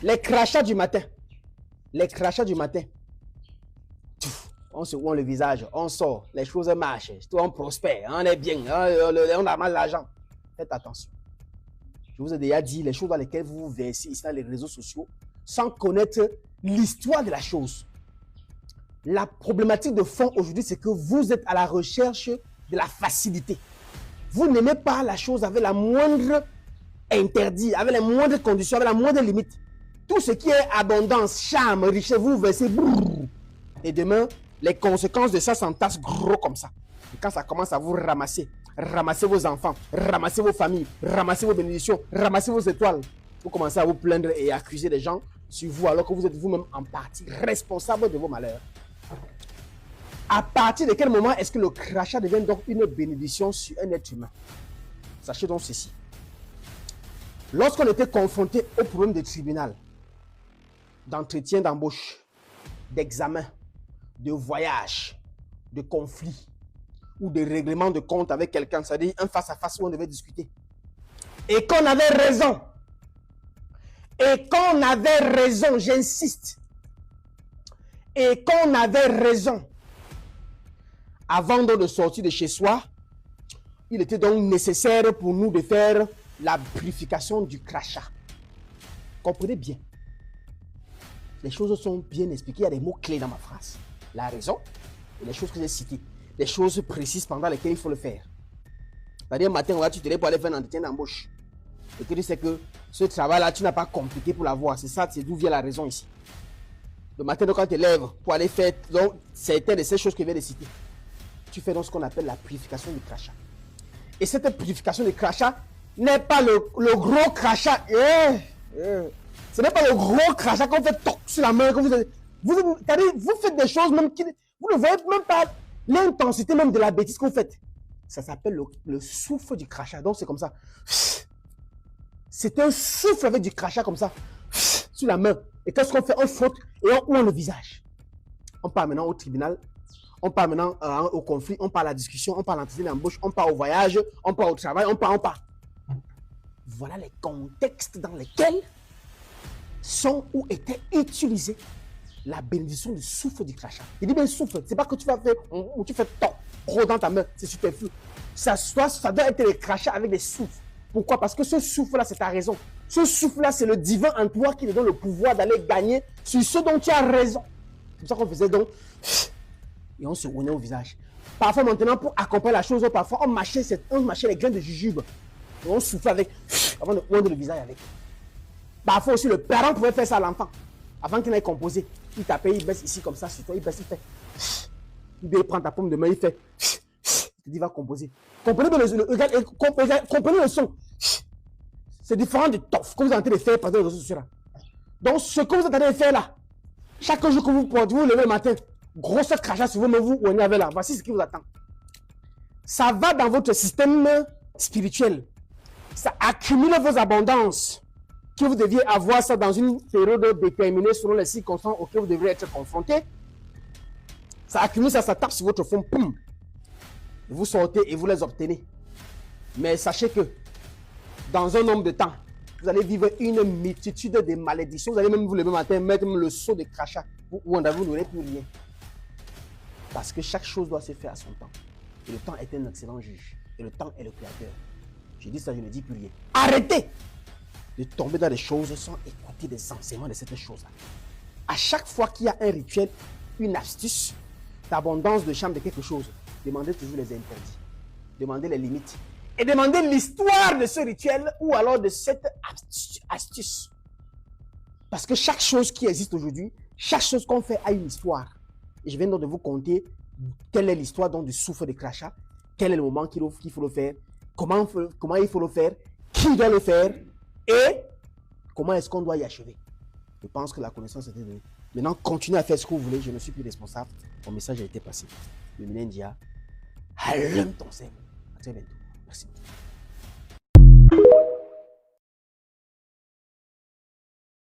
Les crachats du matin. Les crachats du matin. On se voit le visage, on sort, les choses marchent, on prospère, on est bien, on a mal d'argent. Faites attention. Je vous ai déjà dit les choses dans lesquelles vous vous versez ici dans les réseaux sociaux sans connaître l'histoire de la chose. La problématique de fond aujourd'hui, c'est que vous êtes à la recherche de la facilité. Vous n'aimez pas la chose avec la moindre interdit, avec les moindres conditions, avec la moindre limite. Tout ce qui est abondance, charme, richesse, vous versez. Et demain, les conséquences de ça s'entassent gros comme ça. Et quand ça commence à vous ramasser, ramasser vos enfants, ramasser vos familles, ramasser vos bénédictions, ramasser vos étoiles, vous commencez à vous plaindre et accuser les gens sur vous alors que vous êtes vous-même en partie responsable de vos malheurs. À partir de quel moment est-ce que le crachat devient donc une bénédiction sur un être humain? Sachez donc ceci. Lorsqu'on était confronté au problème de tribunal, d'entretien d'embauche, d'examen, de voyage, de conflit ou de règlement de compte avec quelqu'un, c'est-à-dire un face-à-face où on devait discuter, et qu'on avait raison, j'insiste, et qu'on avait raison, avant de sortir de chez soi, il était donc nécessaire pour nous de faire la purification du crachat. Comprenez bien. Les choses sont bien expliquées. Il y a des mots clés dans ma phrase. La raison et les choses que j'ai citées. Les choses précises pendant lesquelles il faut le faire. C'est-à-dire, matin, tu te lèves pour aller faire un entretien d'embauche. Et que tu sais que ce travail-là, tu n'as pas compliqué pour l'avoir. C'est ça, c'est d'où vient la raison ici. Le matin, quand tu te lèves pour aller faire donc, certaines de ces choses que je viens de citer, tu fais donc ce qu'on appelle la purification du crachat. Et cette purification du crachat n'est pas le gros crachat. Ce n'est pas le gros crachat qu'on fait toc sur la main. Que vous faites des choses même qui... Vous ne voyez même pas l'intensité même de la bêtise que vous faites. Ça s'appelle le souffle du crachat. Donc c'est comme ça. C'est un souffle avec du crachat comme ça. Sur la main. Et qu'est-ce qu'on fait? On frotte et on ouvre le visage. On part maintenant au tribunal. On part maintenant au conflit. On part à la discussion. On part à l'entretien d'embauche. On part au voyage. On part au travail. On part. Voilà les contextes dans lesquels sont ou étaient utilisés la bénédiction du souffle du crachat. Il dit bien souffle, c'est pas que tu vas faire ou tu fais gros dans ta main, c'est superflu. Ça doit être le crachat avec des souffles. Pourquoi? Parce que ce souffle-là, c'est ta raison. Ce souffle-là, c'est le divin en toi qui te donne le pouvoir d'aller gagner sur ce dont tu as raison. C'est pour ça qu'on faisait donc et on se roulait au visage. Parfois maintenant, pour accompagner la chose, parfois on mâchait les graines de jujube. Et on soufflait avec, avant de oindre le visage avec. Parfois aussi, le parent pouvait faire ça à l'enfant. Avant qu'il n'ait composé, il t'appelle, il baisse ici comme ça sur toi, il baisse, il fait. Il prend ta paume de main, il fait. Il te dit, va composer. Comprenez le son. C'est différent du tof que vous êtes en train de faire pendant les réseaux sociaux. Donc, ce que vous êtes en train de faire là, chaque jour que vous portez, vous levez le matin, grosse crachat sur vous-même, vous ouvrez avec là. Voici ce qui vous attend. Ça va dans votre système spirituel. Ça accumule vos abondances. Que vous deviez avoir ça dans une période déterminée selon les circonstances auxquelles vous devrez être confronté. Ça accumule ça, ça tape sur votre fond, poum. Vous sortez et vous les obtenez. Mais sachez que dans un nombre de temps, vous allez vivre une multitude de malédictions. Vous allez même vous lever le matin, mettre même le seau de crachat où vous n'aurez plus rien. Parce que chaque chose doit se faire à son temps. Et le temps est un excellent juge. Et le temps est le créateur. Je dis ça, je ne dis plus rien. Arrêtez de tomber dans des choses sans écouter des enseignements de cette chose-là. À chaque fois qu'il y a un rituel, une astuce, d'abondance de chambre de quelque chose, demandez toujours les interdits, demandez les limites et demandez l'histoire de ce rituel ou alors de cette astuce. Parce que chaque chose qui existe aujourd'hui, chaque chose qu'on fait a une histoire. Et je viens donc de vous conter quelle est l'histoire du souffle de crachat, quel est le moment qu'il faut le faire, comment il faut le faire, qui doit le faire, et comment est-ce qu'on doit y achever. Je pense que la connaissance était donnée. Maintenant, continuez à faire ce que vous voulez. Je ne suis plus responsable. Mon message a été passé. Le Minendia, allume ton cerveau. À très bientôt. Merci.